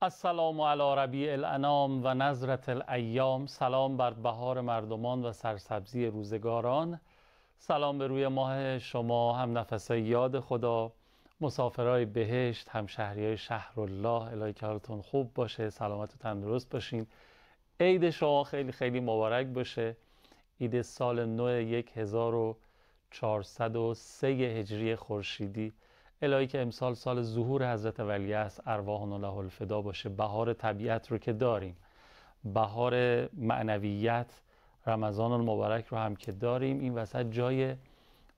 السلام علی ربیع الانام و نظرة الایام. سلام بر بهار مردمان و سرسبزی روزگاران. سلام به روی ماه شما، هم نفسای یاد خدا، مسافرای بهشت، هم شهریای شهرالله. الهی که حالتون خوب باشه، سلامت و تندرست باشین. عید شما خیلی خیلی مبارک باشه. عید سال نو 1403 هجری خورشیدی. الهی که امسال سال ظهور حضرت ولی است، ارواحنا له الفدا باشه. بهار طبیعت رو که داریم، بهار معنویت رمضان المبارک رو هم که داریم، این وسط جای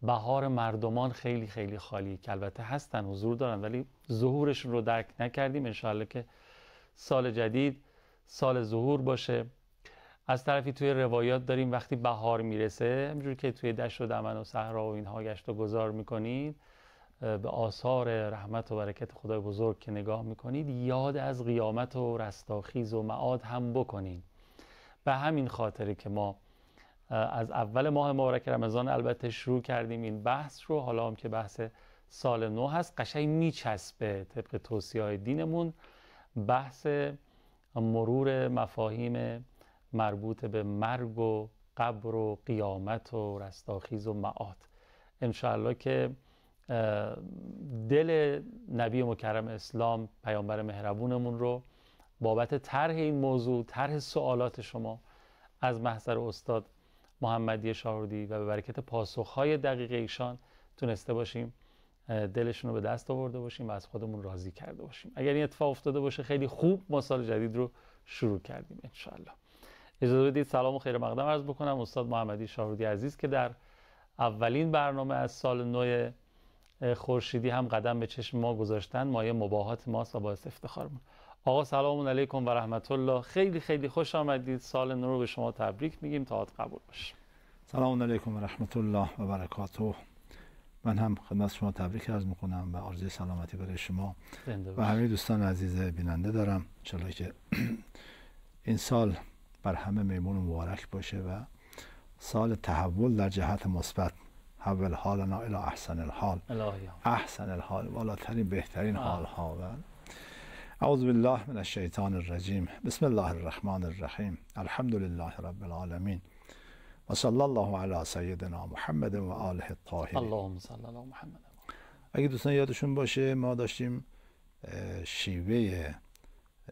بهار مردمان خیلی خیلی خالی، که البته هستن، حضور دارن، ولی ظهورشون رو درک نکردیم. انشاءالله که سال جدید سال ظهور باشه. از طرفی توی روایات داریم وقتی بهار میرسه، همینجور که توی دشت و دمن و صحرا و اینها گشت و گذار میکنید، به آثار رحمت و برکت خدای بزرگ که نگاه میکنید، یاد از قیامت و رستاخیز و معاد هم بکنید. به همین خاطره که ما از اول ماه مبارک رمضان البته شروع کردیم این بحث رو. حالا هم که بحث سال نو هست، قشنگ میچسبه طبق توصیه‌های دینمون بحث مرور مفاهیم مربوط به مرگ و قبر و قیامت و رستاخیز و معاد. انشاءالله که دل نبی مکرم اسلام، پیامبر مهربونمون رو بابت طرح این موضوع، طرح سوالات شما از محضر استاد محمدی شاهرودی و به برکت پاسخهای دقیق ایشان تونسته باشیم دلشون رو به دست آورده باشیم و از خودمون راضی کرده باشیم. اگر این اتفاق افتاده باشه خیلی خوب، ما سال جدید رو شروع کردیم انشاءالله. اجازه بدید سلام و خیر مقدم عرض بکنم استاد محمدی شاهرودی عزیز که در اولین برنامه از سال نو خورشیدی هم قدم به چشم ما گذاشتن، مایه مباهات ماست و باعث افتخارمون. آقا سلام علیکم و رحمت الله، خیلی خیلی خوش آمدید. سال نو رو به شما تبریک میگیم، تاعت قبول باشه. سلام علیکم و رحمت الله و برکاته. من هم خدمت شما تبریک عرض میکنم و آرزوی سلامتی برای شما و همه دوستان عزیز بیننده دارم. ان شاءالله که این سال بر همه میمون مبارک باشه و سال تحول در جهت مثبت. حول حالنا الی احسن الحال، احسن الحال، بالاترین بهترین حال ها. و اعوذ بالله من الشیطان الرجیم، بسم الله الرحمن الرحیم، الحمد لله رب العالمین و صلی الله علی سیدنا محمد و آله الطاهرین. اللهم صل علی محمد. اگه دوستان یادشون باشه ما داشتیم شیوه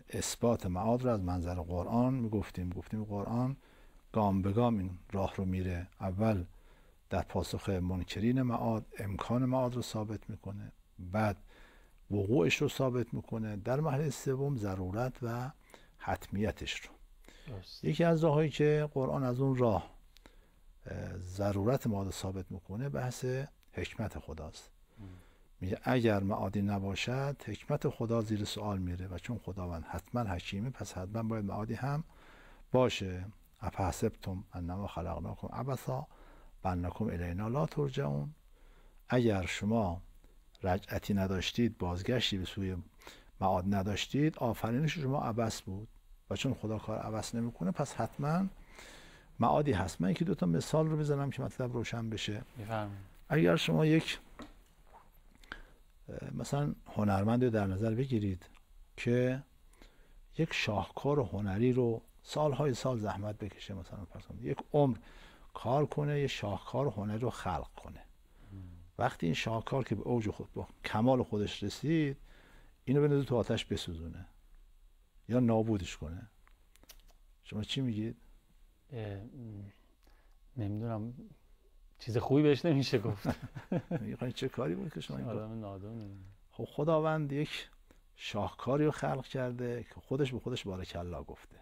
اثبات معاد رو از منظر قرآن گفتیم قرآن گام به گام این راه رو میره. اول در پاسخ منکرین معاد امکان معاد رو ثابت میکنه، بعد وقوعش رو ثابت میکنه، در مرحله سوم ضرورت و حتمیتش رو. یکی از راهایی که قرآن از اون راه ضرورت معاد ثابت میکنه بحث حکمت خداست. میگه اگر معادی نباشد حکمت خدا زیر سوال میره و چون خداوند حتما حکیمه پس حتما باید معادی هم باشه. افحسبتم انما خلقناکم عبثا و انکم الینا لا ترجعون. اگر شما رجعتی نداشتید، بازگشتی به سوی معاد نداشتید، آفرینش شما عبث بود و چون خدا کار عبث نمیکنه پس حتما معادی هست. من یکی دو تا مثال رو بزنم که مطلب روشن بشه. اگر شما یک مثلا هنرمند رو در نظر بگیرید که یک شاهکار هنری رو سالهای سال زحمت بکشه، مثلا یک عمر کار کنه، یه شاهکار هنری رو خلق کنه. وقتی این شاهکار که به اوج خود با کمال خودش رسید، اینو بندازه تو آتش بسوزونه یا نابودش کنه، شما چی میگید؟ نمیدونم، چیز خوبی بهش نمیشه گفت. میگه چه کاری بود که شما این آدم نادونه. خب خداوند یک شاهکاری رو خلق کرده که خودش به خودش بارکالله گفته.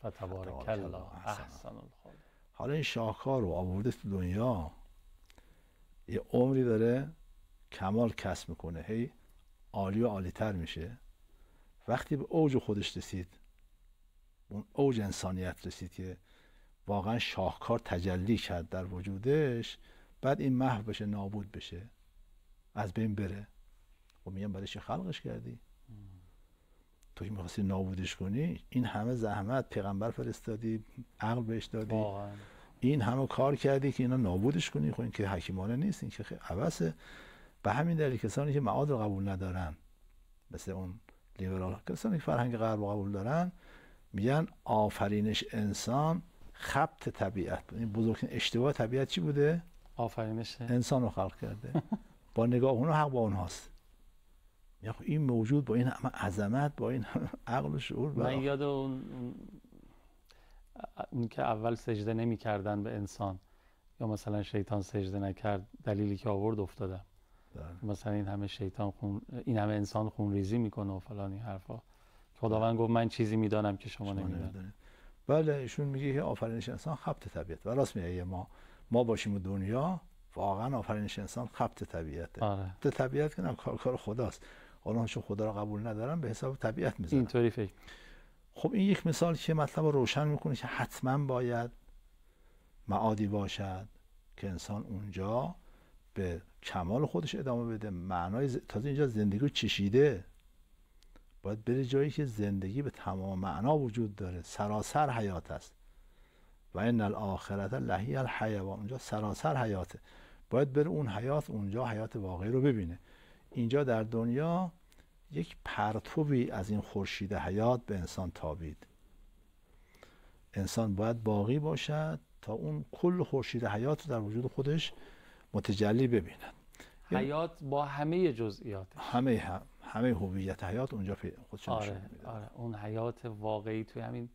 فتبارک الله احسن الخالقین. حالا این شاهکار رو آورده تو دنیا، یه عمری داره کمال کسب میکنه، هی عالی و عالی تر میشه. وقتی به اوج خودش رسید، اون اوج انسانیت رسید که واقعا شاهکار تجلی کرد در وجودش، بعد این محو بشه، نابود بشه، از بین بره. و میگم برای چی خلقش کردی؟ تو که میخواستی نابودش کنی، این همه زحمت پیغمبر فرستادی، عقل بهش دادی، این همه کار کردی که اینا نابودش کنی. خب این که حکیمانه نیست، این که عبثه. به همین دلیل کسانی که معاد رو قبول ندارن، مثل اون لیبرال کسانی که فرهنگ غرب رو قبول دارن میگن آفرینش انسان خبط طبیعت بود. این بزرگترین اشتباه طبیعت چی بوده؟ آفرینش انسان رو خلق کرده. با نگاه اونها حق با اونهاست. یا این موجود با این همه عظمت، با این همه عقل و شعور، من یاد اون که اول سجده نمی کردن به انسان یا مثلا شیطان سجده نکرد دلیلی که آورد افتادم. مثلا این همه شیطان این همه انسان خونریزی میکنه و فلان این حرفا. خداوند گفت من چیزی میدانم که شما نمیدانید. بله ایشون میگه که آفرینش انسان خبط طبیعت و راست میگه. ما باشیم دنیا واقعا آفرینش انسان خبط طبیعته. آره. طبیعت که نه کار خداست. اونها چون خدا رو قبول ندارن به حساب طبیعت میذارن. اینطوری فکر. خب این یک مثال که مطلب رو روشن میکنه که حتما باید معادی باشد که انسان اونجا به کمال خودش ادامه بده. معنای تازه اینجا زندگی چشیده، باید بره جایی که زندگی به تمام معنا وجود داره، سراسر حیات است. و ان الاخرة لهی الحیوان، اونجا سراسر حیاته. باید بره اون حیات، اونجا حیات واقعی رو ببینه. اینجا در دنیا یک پرتوی از این خورشید حیات به انسان تابید. انسان باید باقی باشد تا اون کل خورشید حیات رو در وجود خودش متجلی ببیند. حیات با همه جزئیاتش، همه هویت حیات اونجا خودش نشون میده. آره اون حیات واقعی توی همین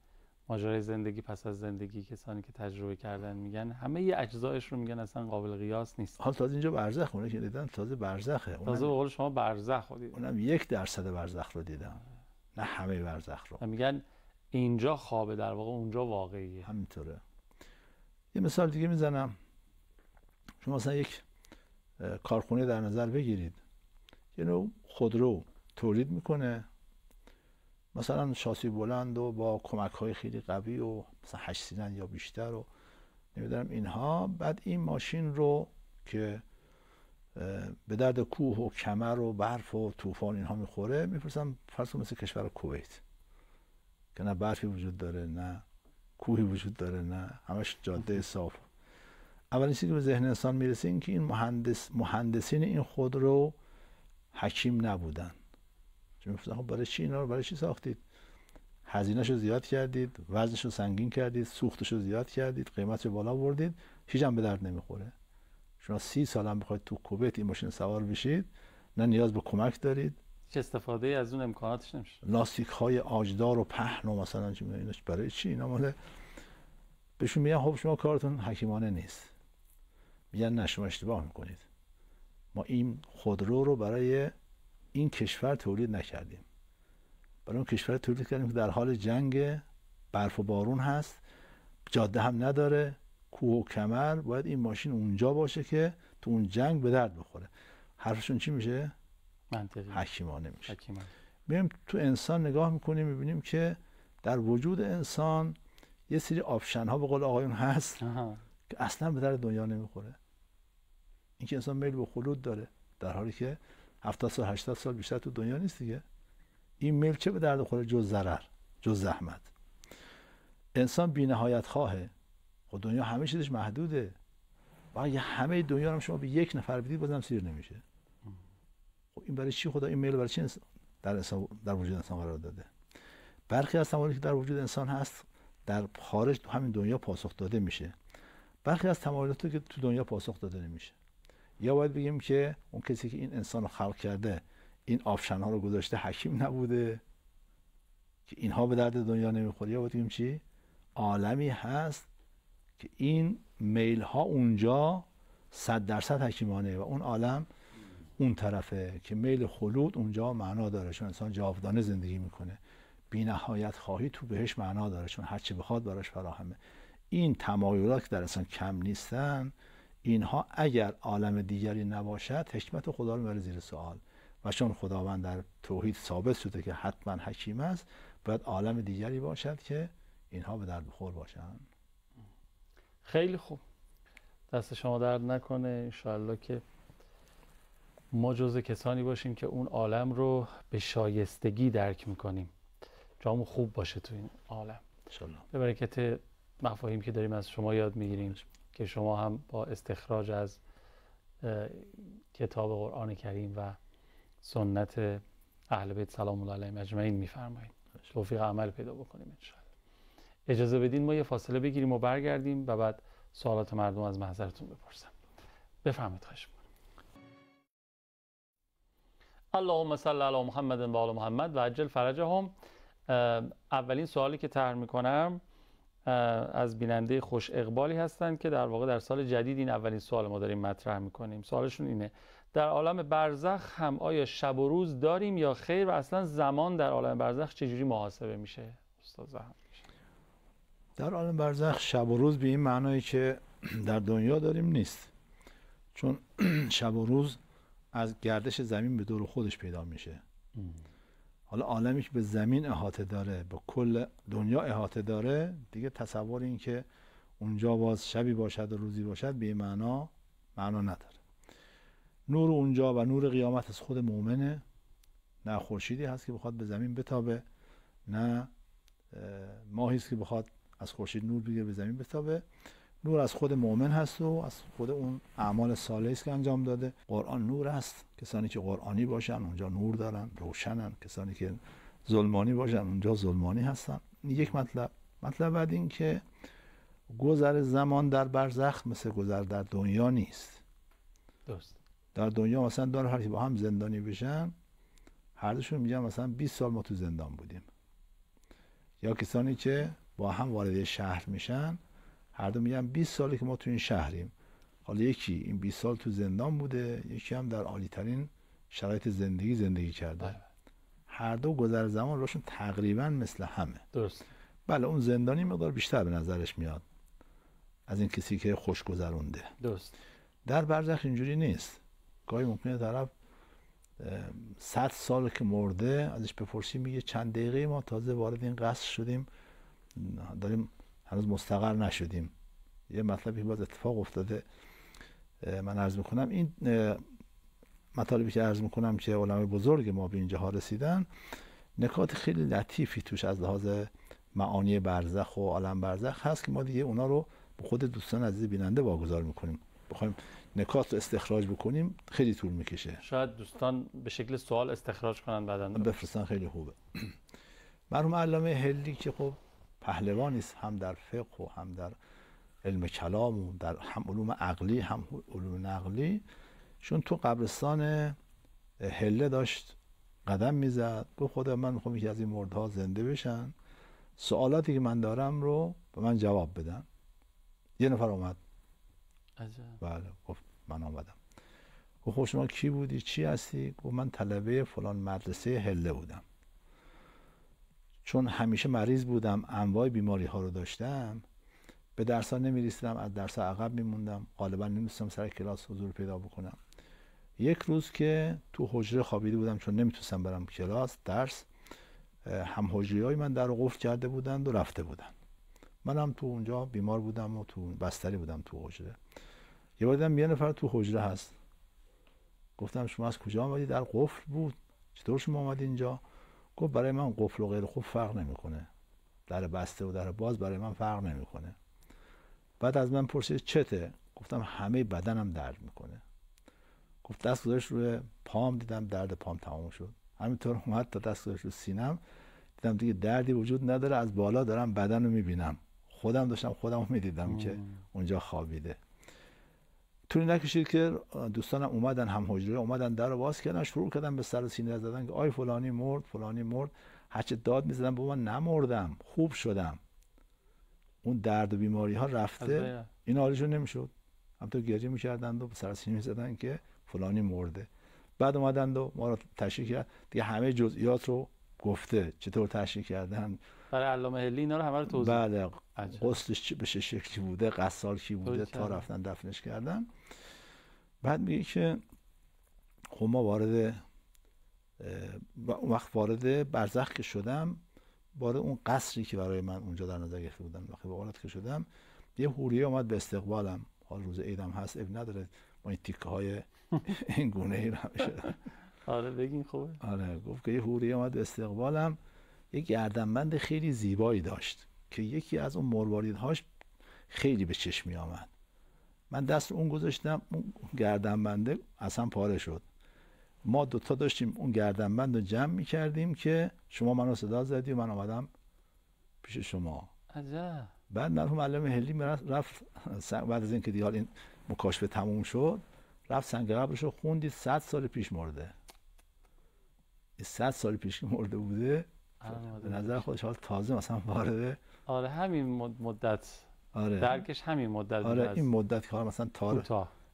ماجرای زندگی پس از زندگی، کسانی که تجربه کردن میگن همه اجزایش رو میگن اصلا قابل قیاس نیست. حالا تازه اینجا برزخ اونه که دیدن، تازه برزخه. تازه به قول شما برزخ دیدن. اونم 1% برزخ رو دیدن، نه همه برزخ رو. میگن اینجا خوابه، در واقع اونجا واقعیه. همینطوره. یه مثال دیگه میزنم. شما مثلا یک کارخونه در نظر بگیرید، یه نوع خودرو تولید میکنه، مثلا شاسی بلند و با کمک‌های خیلی قوی و مثلا 8 سیلندر یا بیشتر و نمیدونم اینها. بعد این ماشین رو که به درد کوه و کمر و برف و طوفان اینها میخوره، میفرستن فرض مثل کشور کویت که نه برفی وجود داره نه کوهی وجود داره نه همش جاده صاف. اولین چیزی که به ذهن انسان میرسه این که این مهندسین این خودرو حکیم نبودن. چون میگفتن خب برای چی اینا رو برای چی ساختید؟ هزینه‌شو زیاد کردید، وزنشو سنگین کردید، سوختشو زیاد کردید، قیمتشو بالا بردید، هیچ هم به درد نمیخوره. شما 30 سال هم بخواید تو کویت این ماشین سوار بشید، نه نیاز به کمک دارید، چه استفاده از اون امکاناتش نمیشه. لاستیک‌های آجدار و پهن و مثلا چی ایناش برای چی؟ اینا مال بهشون میگن خب شما کارتون حکیمانه نیست. میگن نه شما اشتباه میکنید. ما این خودرو رو برای این کشور تولید نکردیم. برای اون کشور تولید کردیم که در حال جنگ، برف و بارون هست، جاده هم نداره، کوه و کمر، باید این ماشین اونجا باشه که تو اون جنگ به درد بخوره. حرفشون چی میشه؟ منطقی. حکیمانه میشه. میایم تو انسان نگاه میکنیم، میبینیم که در وجود انسان یه سری آپشن ها به قول آقایون هست که اصلا به درد دنیا نمیخوره. اینکه انسان میل به خلود داره در حالی که 70 سال 80 سال بیشتر تو دنیا نیست دیگه. این میل چه به درد خوره جز ضرر، جز زحمت. انسان بی‌نهایت خواهه. خب دنیا همه چیزش محدوده. و اگه همه دنیا رو شما به یک نفر بدید بازم سیر نمیشه. خب این برای چی خدا این میل برای چی در وجود انسان قرار داده؟ برخی از تمایلی که در وجود انسان هست در خارج تو همین دنیا پاسخ داده میشه. برخی از تمایلاتی که تو دنیا پاسخ داده نمیشه. یا باید بگیم که اون کسی که این انسان رو خلق کرده این آپشن ها رو گذاشته حکیم نبوده که اینها به درد دنیا نمیخوره. یا باید بگیم چی؟ عالمی هست که این میل ها اونجا 100% حکیمانه و اون عالم اون طرفه که میل خلود اونجا معنا داره چون انسان جاودانه زندگی میکنه. بی‌نهایت خواهی تو بهش معنا داره چون هر چی بخواد براش فراهمه. این تمایلات که در انسان کم نیستن، اینها اگر عالم دیگری نباشد حکمت خدا رو میبره زیر سوال. و چون خداوند در توحید ثابت شده که حتما حکیم است، باید عالم دیگری باشد که اینها به درد بخور باشن. خیلی خوب، دست شما درد نکنه. انشاءالله که ما جزء کسانی باشیم که اون عالم رو به شایستگی درک میکنیم، جامون خوب باشه تو این عالم انشاءالله. به برکت مفاهیم که داریم از شما یاد میگیریم که شما هم با استخراج از کتاب قرآن کریم و سنت اهل بیت سلام الله علیهم اجمعین میفرمایید. توفیق عمل پیدا بکنیم انشاءالله. اجازه بدین ما یه فاصله بگیریم و برگردیم و بعد سوالات مردم از محضرتون بپرسم. بفرمایید. خواهش می‌کنم. اللهم صل علی محمد و آل محمد و عجل فرجهم. اولین سوالی که طرح می‌کنم از بیننده خوش اقبالی هستند که در واقع در سال جدید این اولین سوال ما داریم مطرح می‌کنیم. سوالشون اینه: در عالم برزخ هم آیا شب و روز داریم یا خیر، و اصلا زمان در عالم برزخ چجوری محاسبه میشه؟ استاد زحمت. در عالم برزخ شب و روز به این معنایی که در دنیا داریم نیست، چون شب و روز از گردش زمین به دور خودش پیدا میشه. حالا عالمی که به زمین احاطه داره، به کل دنیا احاطه داره، دیگه تصور این که اونجا باز شبی باشد و روزی باشد به این معنا نداره. نور اونجا و نور قیامت از خود مؤمنه، نه خورشیدی هست که بخواد به زمین بتابه، نه ماهی است که بخواد از خورشید نور بگیره به زمین بتابه. نور از خود مؤمن هست و از خود اون اعمال صالحی است که انجام داده. قرآن نور است، کسانی که قرآنی باشن اونجا نور دارن، روشنن. کسانی که ظلمانی باشن اونجا ظلمانی هستن. یک مطلب بعد این که گذر زمان در برزخ مثل گذر در دنیا نیست. درست. در دنیا مثلا داره هر کی با هم زندانی بشن، هر دوشون میگن مثلا 20 سال ما تو زندان بودیم. یا کسانی که با هم وارد شهر میشن، هر دو میگن 20 سالی که ما تو این شهریم. حالا یکی این 20 سال تو زندان بوده، یکی هم در عالی ترین شرایط زندگی کرده. هر دو گذر زمان روشون تقریبا مثل همه. درست. بله اون زندانی مقدار بیشتر به نظرش میاد از این کسی که خوش گذرونده. درست. در برزخ اینجوری نیست. گاهی ممکنه طرف 100 سال که مرده ازش بپرسی میگه چند دقیقه ما تازه وارد این قصر شدیم، داریم هنوز مستقر نشدیم. یه مطلبی باز اتفاق افتاده من عرض میکنم. این مطالبی که عرض میکنم که علمای بزرگ ما به اینجاها رسیدن، نکات خیلی لطیفی توش از لحاظ معانی برزخ و عالم برزخ هست که ما دیگه اونا رو به خود دوستان عزیز بیننده واگذار میکنیم. بخوایم نکات رو استخراج بکنیم خیلی طول میکشه. شاید دوستان به شکل سوال استخراج کنن بعداً بفرستن، خیلی خوبه. مرحوم علامه هلی که خب پهلوانی است، هم در فقه و هم در علم کلام و در هم علوم عقلی هم علوم نقلی، شون تو قبرستان هله داشت قدم میزد. گفت خدا من میخوام یکی از این مردها زنده بشن، سوالاتی که من دارم رو به من جواب بدن. یه نفر اومد. عجب. بله گفت من آمدم. گفت خب شما کی بودی، چی هستی؟ گفت من طلبه فلان مدرسه هله بودم. چون همیشه مریض بودم، انواع بیماری ها رو داشتم، به درس ها نمی رسیدم، از درس ها عقب میموندم، غالبا نمیتونستم سر کلاس حضور پیدا بکنم. یک روز که تو حجره خوابیده بودم چون نمیتونستم برم کلاس درس، هم حجری های من در رو قفل کرده بودند و رفته بودن. منم تو اونجا بیمار بودم و تو بستری بودم تو حجره. یه بار دیدم یه نفر تو حجره هست. گفتم شما از کجا آمدی؟ در قفل بود. چطور شما آمدی اینجا؟ گفت برای من قفل و غیر قفل فرق نمیکنه، در بسته و در باز برای من فرق نمیکنه. بعد از من پرسید چته؟ گفتم همه بدنم درد میکنه. گفت دست گذاشت روی پام، دیدم درد پام تمام شد. همینطور اومد تا دست گذاشت رو سینم، دیدم دیگه دردی وجود نداره، از بالا دارم بدن رو میبینم. خودم داشتم خودم رو میدیدم که اونجا خوابیده. طولی نکشید که دوستانم اومدن، هم حجره اومدن، در رو باز کردن، شروع کردن به سر و سینه زدن که آی فلانی مرد، فلانی مرد. هرچه داد میزدم بابا نمردم، خوب شدم، اون درد و بیماری ها رفته. این حالشون نمیشد، همونطور گریه میکردند و به سر و سینه میزدن که فلانی مرده. بعد اومدن و ما رو تشریح کرد، دیگه همه جزئیات رو گفته چطور تشریح کردن. برای علامه هلی اینا رو همه رو توضیح. بله، غسلش به چه شکلی بوده، غسال کی بوده، تا رفتن دفنش کردن. بعد میگه که خب ما وارد برزخ که شدم، وارد اون قصری که برای من اونجا در نظر گرفته بودن، وقتی وارد که شدم یه حوریه اومد به استقبالم. حال روز عیدم هست، اب نداره ما این تیکه های این گونه ای رو همیشه. آره بگین خوبه. آره گفت که یه حوریه اومد به استقبالم، یه گردنبند خیلی زیبایی داشت که یکی از اون مرواریدهاش خیلی به چشم می آمد. من دست اون گذاشتم، اون گردنبنده اصلا پاره شد. ما دوتا داشتیم اون گردنبند رو جمع میکردیم که شما منو صدا زدی و من آمدم پیش شما. عجب. بعد مرحوم معلم هلی رفت بعد از اینکه دیگه این مکاشفه تموم شد، رفت سنگ قبرش رو خوندید 100 سال پیش مرده. 100 سال پیش مرده بوده، به نظر خودش حال تازه مثلا وارده. آره همین مدت. آره درکش همین مدت. آره این مدت که مثلا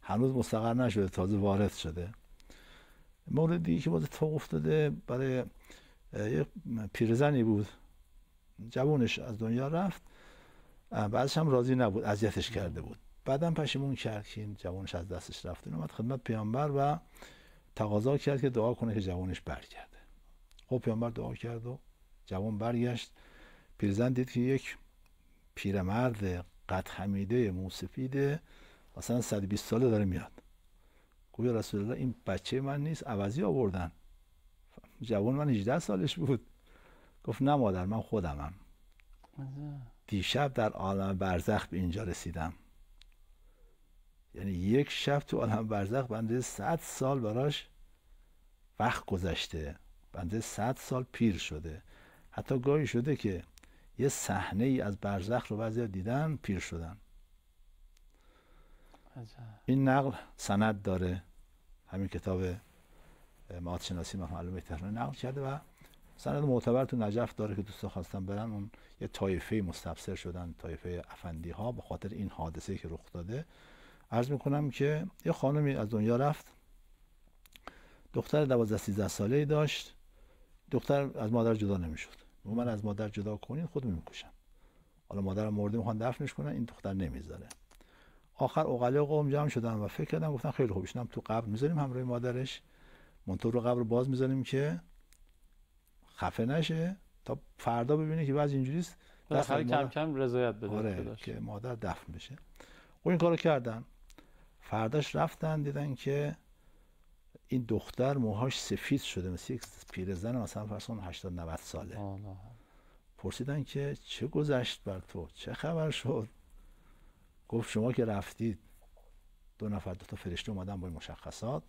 هنوز مستقر نشده، تازه وارد شده. مورد دیگه که باز اتفاق افتاده برای یه پیرزنی بود، جوونش از دنیا رفت، بعدش هم راضی نبود، اذیتش کرده بود، بعدم پشیمون کرد که این جوونش از دستش رفته، اومد خدمت پیامبر و تقاضا کرد که دعا کنه که جوونش برگرده. خب پیامبر دعا کرد و جوان برگشت. پیرزن دید که یک پیرمرد قد خمیده موسفید مثلا 120 ساله داره میاد. گفت یا رسول الله این بچه من نیست، عوضی آوردن. جوان من 18 سالش بود. گفت نه مادر، من خودمم. دیشب در عالم برزخ به اینجا رسیدم. یعنی یک شب تو عالم برزخ بنده 100 سال براش وقت گذشته، بنده 100 سال پیر شده. حتی گاهی شده که یه صحنه ای از برزخ رو بعضیا دیدن پیر شدن. این نقل سند داره، همین کتاب معاد شناسی معلم تهران نقل کرده و سند معتبر تو نجف داره که دوستا خواستن برن. اون یه طایفه مستبصر شدن، طایفه افندی ها، به خاطر این حادثه که رخ داده. عرض میکنم که یه خانمی از دنیا رفت، دختر 12-13 ساله‌ای داشت. دختر از مادر جدا نمیشد. من از مادر جدا کنین خودم میکشم. حالا مادرم مرده، میخوان دفنش کنن، این دختر نمیذاره. آخر عقلا قوم جمع شدن و فکر کردن، گفتن خیلی خوب ایشون هم تو قبر میذاریم همراه مادرش، منطور رو قبر باز میذاریم که خفه نشه تا فردا ببینه که بعضی اینجوریست، بالاخره کم کم رضایت بده. آره که مادر دفن بشه. و این کارو کردن. فرداش رفتن دیدن که این دختر موهاش سفید شده، مثل یک پیرزن مثلا فرض کن 80-90 ساله. پرسیدن که چه گذشت بر تو، چه خبر شد؟ گفت شما که رفتید 2 تا فرشته اومدن با این مشخصات،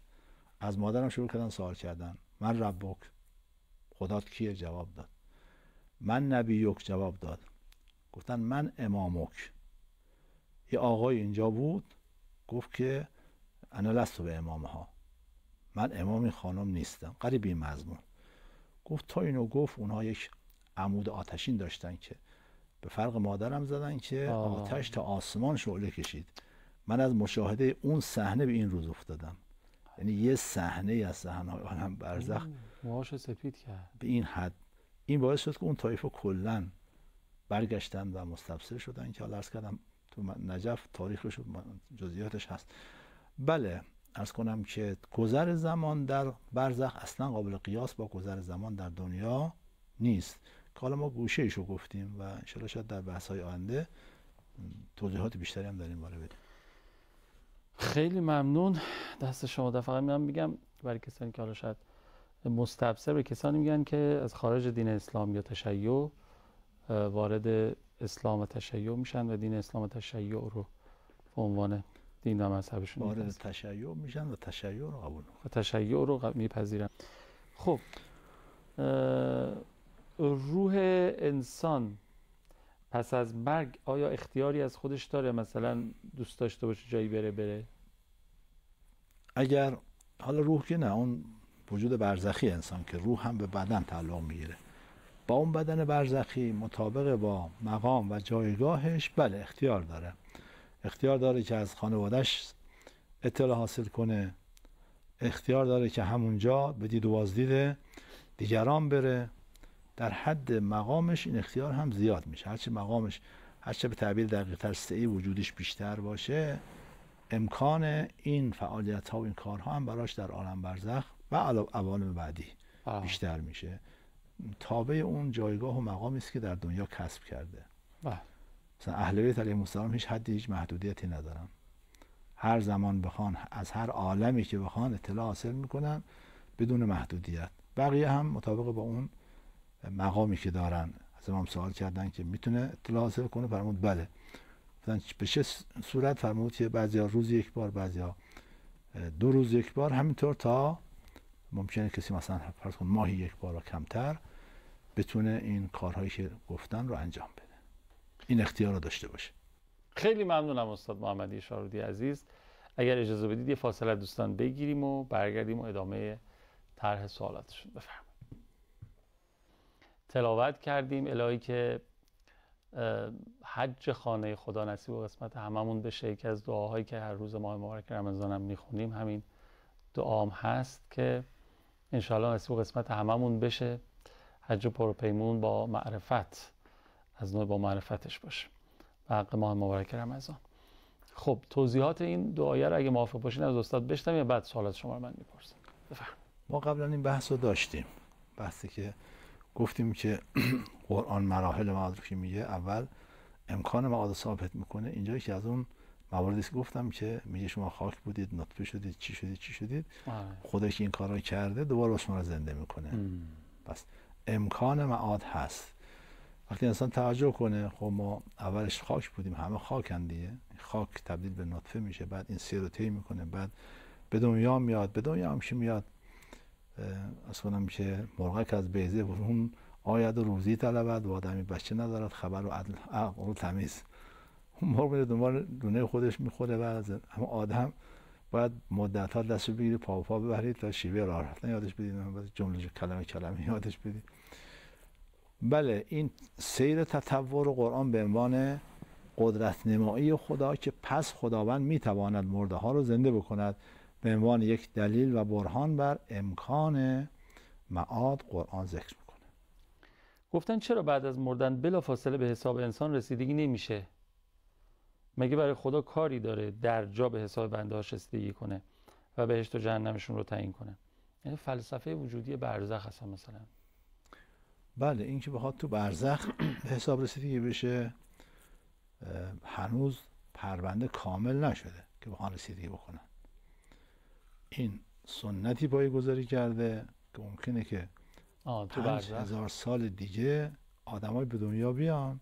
از مادرم شروع کردن سوال کردن. من ربک، خدات کیه؟ جواب داد. من نبیک، جواب داد. گفتن من امامک. یه آقای اینجا بود گفت که انا لست به امامها، من امام این خانم نیستم. قریب این مضمون. گفت تا اینو گفت اونها یک عمود آتشین داشتن که به فرق مادرم زدن که آتش تا آسمان شعله کشید. من از مشاهده اون صحنه به این روز افتادم. یعنی یه صحنه از صحنه‌های عالم برزخ موهاشو سفید کرد به این حد. این باعث شد که اون طایفه کلا برگشتن و مستبصر شدن که حالا عرض کردم تو نجف تاریخش و جزئیاتش هست. بله عرض کنم که گذر زمان در برزخ اصلا قابل قیاس با گذر زمان در دنیا نیست. که حالا ما گوشه ایشو گفتیم و انشاءالله شاید در بحث‌های آینده توضیحات بیشتری هم در این باره بدیم. خیلی ممنون، دست شما در. فقط من میگم برای کسانی که حالا شاید مستبصر، به کسانی میگن که از خارج دین اسلام یا تشیع وارد اسلام و تشیع میشن و دین اسلام و تشیع رو به عنوان دین و مذهبشون وارد تشیع میشن و تشیع رو قبول و تشیع رو میپذیرن. خب روح انسان پس از مرگ آیا اختیاری از خودش داره؟ مثلا دوست داشته باشه جایی بره؟ اگر حالا روح که نه، اون وجود برزخی انسان که روح هم به بدن تعلق میگیره، با اون بدن برزخی مطابق با مقام و جایگاهش بله اختیار داره. اختیار داره که از خانواده‌اش اطلاع حاصل کنه، اختیار داره که همونجا به دید و بازدید دیگران بره. در حد مقامش این اختیار هم زیاد میشه. هرچه مقامش، هرچه به تعبیر دقیق‌تر سعی وجودش بیشتر باشه، امکان این فعالیت ها و این کارها هم براش در عالم برزخ و عوالم بعدی بیشتر میشه. تابع اون جایگاه و مقامی است که در دنیا کسب کرده. مثلا اهل بیت علیهم السلام هیچ حدی، هیچ محدودیتی ندارن. هر زمان بخوان از هر عالمی که بخوان اطلاع حاصل میکنن بدون محدودیت. بقیه هم مطابق با اون مقامی که دارن. از امام سوال کردن که میتونه اطلاع حاصل کنه، فرمود بله. به چه صورت؟ فرمود که بعضیا روز یک بار، بعضیا 2 روز یک بار، همینطور تا ممکنه کسی مثلا فرض کن ماهی یک بار و کمتر بتونه این کارهایی که گفتن رو انجام بده، این اختیار رو داشته باشه. خیلی ممنونم استاد محمدی شارودی عزیز. اگر اجازه بدید یه فاصله دوستان بگیریم و برگردیم و ادامه طرح سوالاتشون. بفرمایید. تلاوت کردیم الهی که حج خانه خدا نصیب و قسمت هممون بشه. یکی از دعاهایی که هر روز ماه مبارک رمضان هم میخونیم همین دعام هست که انشاءالله نصیب و قسمت هممون بشه، حج پرپیمون با معرفت، از نوع با معرفتش باشه به حق ماه مبارک رمضان. خب توضیحات این دعایه رو اگه موافق باشین از استاد بشنویم یا بعد سوالات شما رو من میپرسم. بفرمایید. ما قبلا این بحث رو داشتیم، بحثی که گفتیم که قرآن مراحل معاد رو که میگه اول امکان معاد ثابت میکنه، اینجایی که از اون مواردی که گفتم که میگه شما خاک بودید، نطفه شدید، چی شدید، خدایی که این کارا کرده دوباره شما رو زنده میکنه. پس امکان معاد هست. وقتی انسان توجه کنه خب ما اولش خاک بودیم، همه خاکن دیگه، خاک تبدیل به نطفه میشه، بعد این سیر رو طی میکنه، بعد به دنیا میاد، به دنیا هم که میاد اصلا میشه مرغک از بیضه برون آید و روزی طلبد و آدمی بچه ندارد خبر و عقل و تمیز. اون مرغ میره دنبال دونه خودش میخوره و اما آدم باید مدت ها دستش بگیری پا ببرید تا شیوه راه رفتن یادش بدید، جمله کلمه یادش بدید. بله این سیر تطور قرآن به عنوان قدرت نمایی خدا که پس خداوند میتواند مرده ها رو زنده بکند به عنوان یک دلیل و برهان بر امکان معاد قرآن ذکر میکنه. گفتن چرا بعد از مردن بلافاصله به حساب انسان رسیدگی نمیشه؟ مگه برای خدا کاری داره در جا به حساب بنده‌هاش رسیدگی کنه و بهشت و جهنمشون رو تعیین کنه؟ یعنی فلسفه وجودی برزخ هستن مثلا. بله این که بخواد تو برزخ به حساب رسیدگی بشه هنوز پرونده کامل نشده که بخوان رسیدگی بکنن. این سنتی پایه‌گذاری کرده که ممکنه که 5000 سال دیگه آدمای به دنیا بیان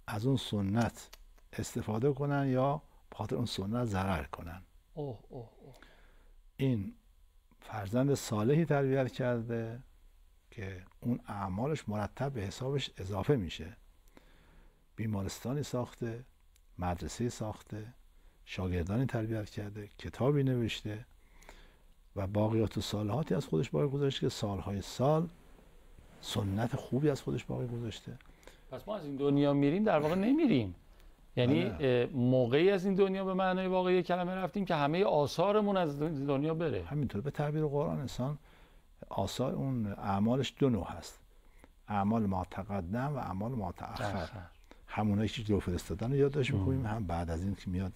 از اون سنت استفاده کنن یا بخاطر اون سنت ضرر کنن. این فرزند صالحی تربیت کرده که اون اعمالش مرتب به حسابش اضافه میشه. بیمارستانی ساخته، مدرسه ساخته، شاگردانی تربیت کرده، کتابی نوشته و باقیات و صالحاتی از خودش باقی گذاشته که سالهای سال سنت خوبی از خودش باقی گذاشته. پس ما از این دنیا میریم در واقع نمیریم، یعنی موقعی از این دنیا به معنای واقعی کلمه رفتیم که همه آثارمون از دنیا بره. همینطور به تعبیر قرآن انسان آثار اون اعمالش دو نوع هست، اعمال ما تقدم و اعمال ما تأخر. همونایی که جو فرستادن رو یادداشت می‌کنیم، هم بعد از این که میاد.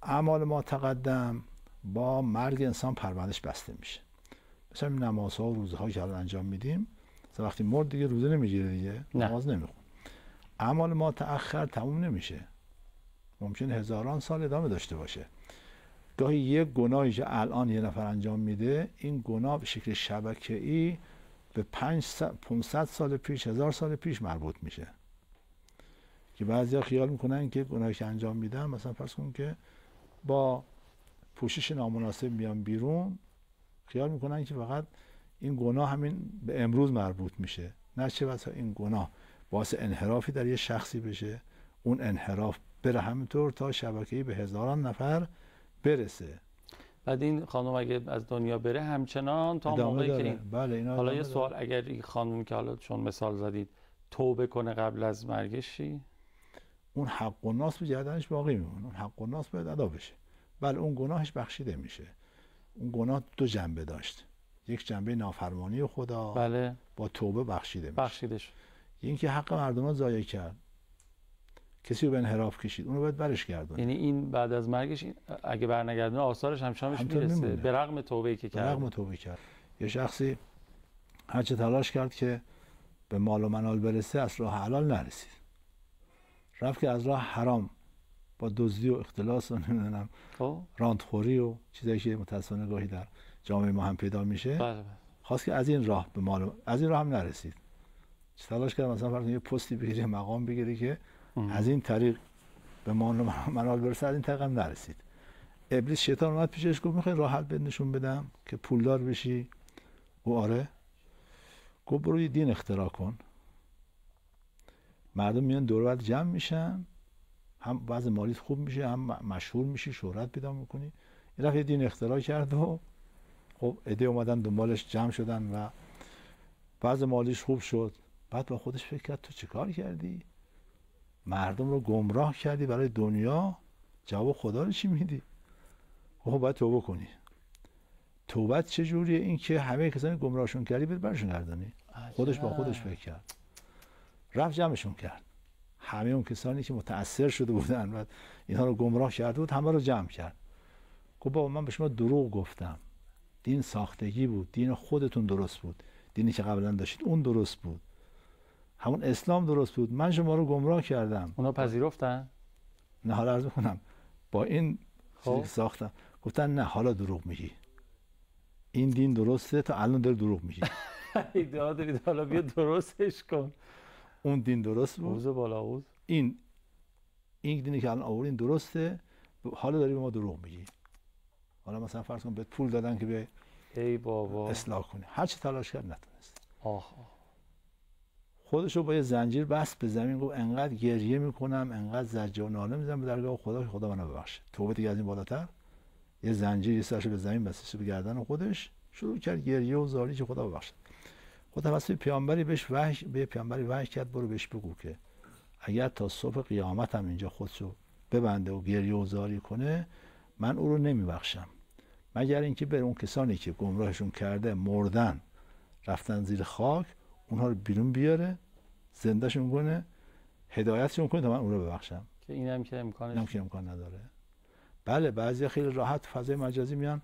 اعمال ما تقدم با مرگ انسان پروندهش بسته میشه. مثلا نمازها و روزهایی که الان انجام میدیم وقتی مرد دیگه روزه نمیگیره دیگه، نماز نمیخونه. اعمال ما تأخر تموم نمیشه، ممکنه هزاران سال ادامه داشته باشه. گاهی یک گناهی که الان یه نفر انجام میده، این گناه به شکل شبکه‌ای به 500 سال پیش، 1000 سال پیش مربوط میشه. که بعضیا خیال میکنن که گناهی که انجام میدن، مثلا فرض کن که با پوشش نامناسب میان بیرون، خیال میکنن که فقط این گناه همین به امروز مربوط میشه. نه چه بسا این گناه باعث انحرافی در یه شخصی بشه، اون انحراف بره همینطور تا شبکه‌ای به هزاران نفر برسه. بعد این خانم اگه از دنیا بره همچنان تا موقعی که این بله حالا یه سوال، اگر این خانم که حالا چون مثال زدید توبه کنه قبل از مرگش چی؟ اون حق و ناس به گردنش باقی میمونه، اون حق و ناس باید ادا بشه. بله اون گناهش بخشیده میشه. اون گناه دو جنبه داشت، یک جنبه نافرمانی خدا، بله، با توبه بخشیده شد. این که حق مردمان ضایع کرد، کسی رو به انحراف کشید، اون رو باید برش گردونه. یعنی این بعد از مرگش اگه برنگردونه آثارش همچنانش میرسه به رغم توبه‌ای که کرد. به رغم توبه کرد. یه شخصی هر چه تلاش کرد که به مال و منال برسه از راه حلال نرسید، رفت که از راه حرام با دزدی و اختلاس و نمیدونم راندخوری و چیزایی که متأسفانه گاهی در جامعه ما هم پیدا میشه، خواست که از این راه به مال از این راه هم نرسید. تلاش کرد مثلا فرض یه پستی بگیره، مقام بگیره که از این طریق به مال و منال برسه، از این طریق هم نرسید. ابلیس شیطان اومد پیشش گفت میخوای راه حل نشون بدم که پولدار بشی؟ گفت آره. گفت برو یه دین اختراع کن، مردم میان دور بعد جمع میشن، هم وضع مالیت خوب میشه، هم مشهور میشی، شهرت پیدا میکنی. این رفت یه دین اختراع کرد و خب عده اومدن دنبالش جمع شدن و وضع مالیش خوب شد. بعد با خودش فکر کرد تو چه کار کردی؟ مردم رو گمراه کردی برای دنیا، جواب خدا رو چی میدی؟ خب باید توبه کنی. توبت چجوریه؟ این که همه کسانی گمراهشون کردی برشون گردانی. خودش با خودش فکر کرد، رفت جمعشون کرد، همه اون کسانی که متأثر شده بودن و اینها رو گمراه کرده بود همه رو جمع کرد. گفت بابا من به شما دروغ گفتم، دین ساختگی بود، دین خودتون درست بود، دینی که قبلا داشتید اون درست بود، همون اسلام درست بود، من شما رو گمراه کردم. اونا پذیرفتن؟ نه حالا عرض می‌کنم با این چیزی که ساختم گفتن نه حالا دروغ میگی، این دین درسته، تا الان داری دروغ میگی. ایده دارید حالا بیا درستش کن. اون دین درست بود، اوضاع بالا اوضاع. این دینی که الان آوردین درسته، حالا داری به ما دروغ میگی. حالا مثلا فرض کن بهت پول دادن که به ای بابا اصلاح کنی، هر چی تلاش کرد نتونست. آه. خودشو با یه زنجیر بست به زمین، گفت انقدر گریه میکنم، انقدر زجر و ناله میزنم به درگاه خدا که خدا منو ببخشه. توبه دیگه از این بالاتر. یه زنجیر یه سرشو به زمین بستش به گردن خودش، شروع کرد گریه و زاری که خدا ببخشه. خدا توسط پیامبری بهش وحی کرد برو بهش بگو که اگر تا صبح قیامت هم اینجا خودشو ببنده و گریه و زاری کنه، من او رو نمیبخشم مگر اینکه بره اون کسانی که گمراهشون کرده مردن رفتن زیر خاک اونها رو بیرون بیاره، زندهشون کنه، هدایتشون کنه تا من اون رو ببخشم. که اینم که امکان نداره. بله بعضیا خیلی راحت فضای مجازی میان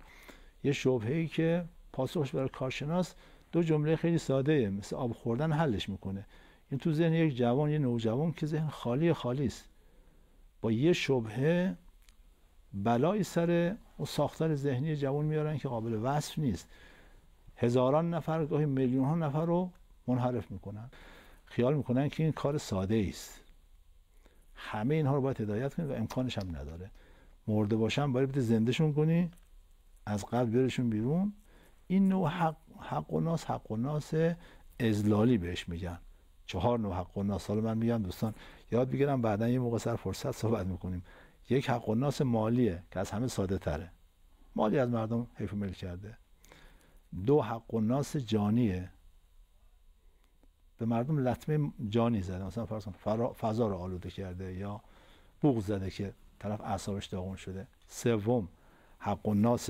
یه شبهه‌ای که پاسخش برای کارشناس دو جمله خیلی ساده مثل آب خوردن حلش میکنه. این تو ذهن یک جوان، یه نوجوان که ذهن خالی است، با یه شبهه بلایی سر اون ساختار ذهنی جوان میارن که قابل وصف نیست. هزاران نفر گاهی میلیون ها نفر رو منحرف میکنن، خیال میکنن که این کار ساده است. همه اینها رو باید هدایت کنی و امکانش هم نداره. مرده باشن باید بده زندهشون کنی، از قلب بیارشون بیرون. این نوع حق و ناس اذلالی بهش میگن. 4 نوع حق و ناس. حالا من میگم دوستان یاد بگیرم، بعدا یه موقع سر فرصت صحبت میکنیم. یک حق و ناس مالیه که از همه ساده تره، مالی از مردم حیف و میل کرده. 2 حق و ناس جانیه، به مردم لطمه جانی زده، مثلا فرض کن فضا رو آلوده کرده یا بوق زده که طرف اعصابش داغون شده. 3 حق و ناس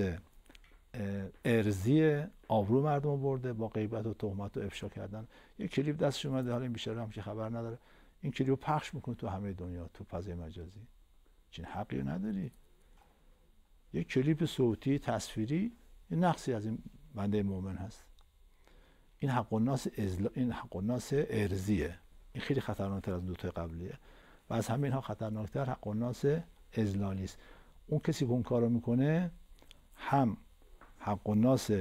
ارضی، آبرو مردم رو برده با غیبت و تهمت و افشا کردن. یه کلیپ دستش اومده، حالا این بیچاره هم که خبر نداره، این کلیپ رو پخش میکنه تو همه دنیا، تو فضای مجازی. چین حقی نداری؟ یک کلیپ صوتی تصویری یه نقصی از این بنده مؤمن هست. این حق و ناس ارضیه. این خیلی خطرناکتر از 2 تا قبلیه و از همه اینها خطرناکتر حق و ناس اذلالی است. اون کسی که اون کارو میکنه هم حق و ناس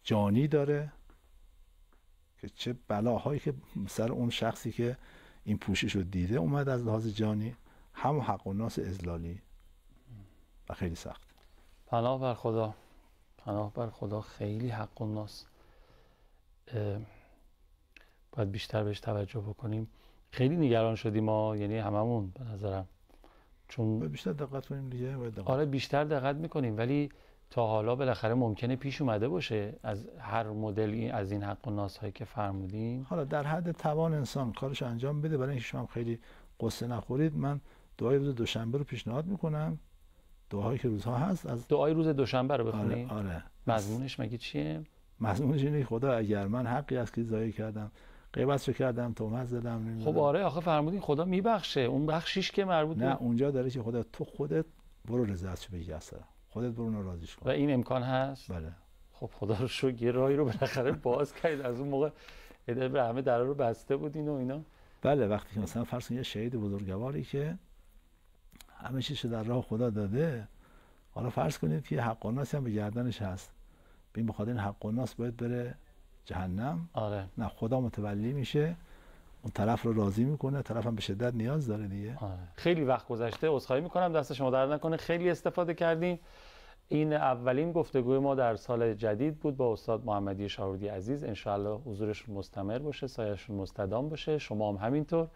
جانی داره که چه بلاهایی که سر اون شخصی که این پوشش رو دیده اومد از لحاظ جانی، هم حق و ناس اذلالی و خیلی سخت. پناه بر خدا، پناه بر خدا. خیلی حق و ناس باید بیشتر بهش توجه بکنیم. خیلی نگران شدیم ما، یعنی هممون به نظرم، چون بیشتر دقت کنیم دیگه. آره بیشتر دقت میکنیم، ولی تا حالا بالاخره ممکنه پیش اومده باشه از هر مدل از این حق و ناس هایی که فرمودین. حالا در حد توان انسان کارش انجام بده. برای اینکه شما خیلی قصه نخورید، من دعای روز دوشنبه رو پیشنهاد میکنم. دعایی که روزها هست، از دعای روز دوشنبه رو بخونیم. آره. مضمونش مگه چیه؟ مضمونش اینه خدا اگر من حقی از کی ضایع کردم، غیبتشو کردم، تهمت زدم، خب آره آخه فرمودین خدا میبخشه، اون بخشیش که مربوط نه اونجا داره که خدا تو خودت برو رضایتشو بگی، اصلا خودت برو اون راضیش کن. و این امکان هست؟ بله. خب خدا رو شکر یه راهی رو بالاخره باز کرد. از اون موقع به همه درا رو بسته بودین و اینا. بله وقتی که مثلا فرض کن یه شهید بزرگواری که همه چیزو در راه خدا داده، حالا فرض کنید که حق و ناس هم به گردنش هست، ببین بخاطر این حق و ناس باید بره جهنم. آره. نه خدا متولی میشه، اون طرف رو راضی میکنه، طرف هم به شدت نیاز داره دیگه. خیلی وقت گذشته، عذرخواهی میکنم، دست شما درد نکنه، خیلی استفاده کردیم. این اولین گفتگوی ما در سال جدید بود با استاد محمدی شاهرودی عزیز. انشاءالله حضورشون مستمر باشه، سایه‌شون مستدام باشه، شما هم همینطور.